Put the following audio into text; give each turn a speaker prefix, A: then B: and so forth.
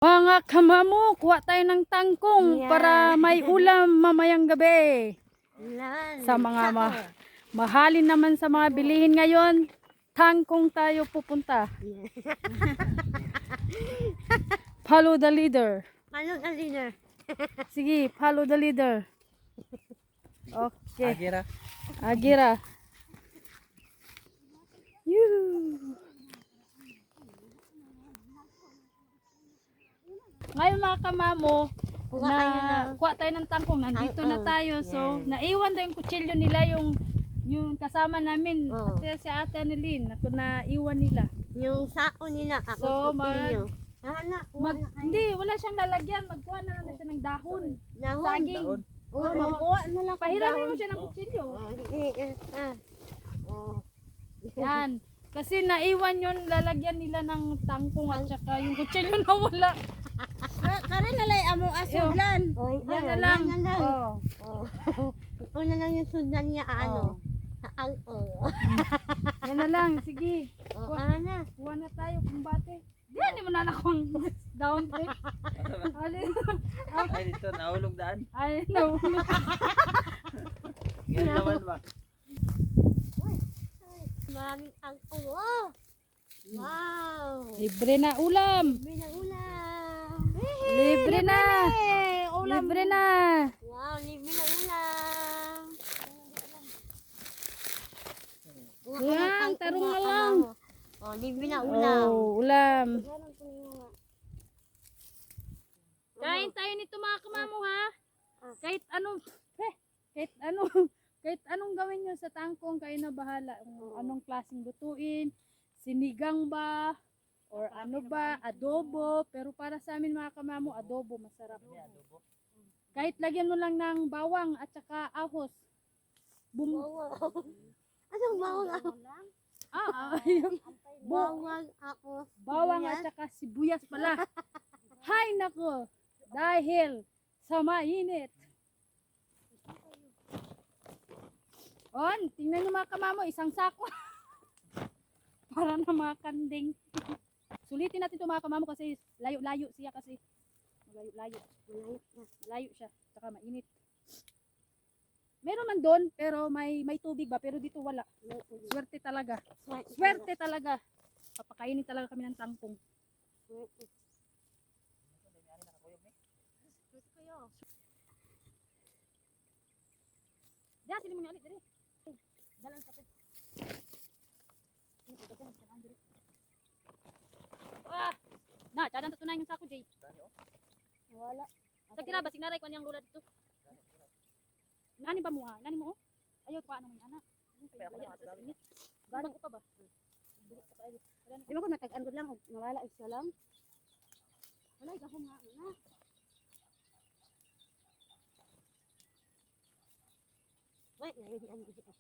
A: Mga kamamo, kuha tayo ng tangkong para may ulam mamayang gabi. Sa mga mahalin naman sa mga bilihin ngayon, tangkong tayo pupunta. Follow the leader.
B: Follow the leader.
A: Sige, follow the leader. Okay.
C: Agira.
A: Agira. Yoo. Ngayon mga kamamo, kuha tayo ng tangkong. Nandito na tayo. So, naiwan daw yung kutsilyo nila, yung kasama namin. Kasi si Ate Annalyn, ako naiwan nila.
B: Yung sako nila, ako
A: So,
B: kutilyo.
A: hindi, wala siyang lalagyan. Magkuha na lang siya ng dahon. Saging.
B: Magkuha na lang.
A: Pahiramin mo siya ng kutsilyo. Yan. Kasi naiwan yun, lalagyan nila ng tangkong at saka yung kutsilyo na wala.
B: Karin na lang among asudlan.
A: Yan na lang.
B: Ito na lang yung sundan niya, sa
A: Yan na lang, sige.
B: Kuha na.
A: Kuha na tayo, kumbate. Diyan, di mo na nakong down trip.
C: Ay, dito, nahulog daan.
A: Ay, no.
C: Ganyan naman ba?
B: Maraming tangkong. Oh! Wow!
A: Libre na ulam.
B: Libre na ulam.
A: Libre na.
B: Ulam.
A: Libre na.
B: Wow, libre na ulam.
A: Lang, tarong na lang.
B: Oh, libre na ulam.
A: Oh, ulam. Kain tayo nito mga kamamo ha. Kahit anong kahit anong gawin nyo sa tangkong, kayo na bahala. Kung anong klaseng lutuin, sinigang ba, or ano ba, adobo. Pero para sa amin mga kamamo, adobo masarap. Kahit lagyan mo lang ng bawang at saka ahos.
B: Anong bawang ako? Bawang ako.
A: Bawang at saka sibuyas pala. Hay nako, dahil sa mainit. Tingnan nyo mga kamamo, isang sako. Para na mga kanding. Sulitin natin ito mga kamamo kasi layo-layo siya kasi. Layo siya, saka mainit. Meron man doon, pero may tubig ba? Pero dito wala. Swerte talaga. Swerte talaga. Papakainin talaga kami ng tangkong. Diyan, sili mo niya ulit. Dali. Dalang sa cadang tutunayan yung sako, Jay. Wala. Sa kira ba, signaray ko niyang lula dito. Nani ba mo ha? Nani mo? Ayaw pa ano mo anak. Ganang ko pa ba?
B: Di ba ko natag-an ko lang, nawala isa lang. Wala, gahong nga na. Wait, naidian ko dito.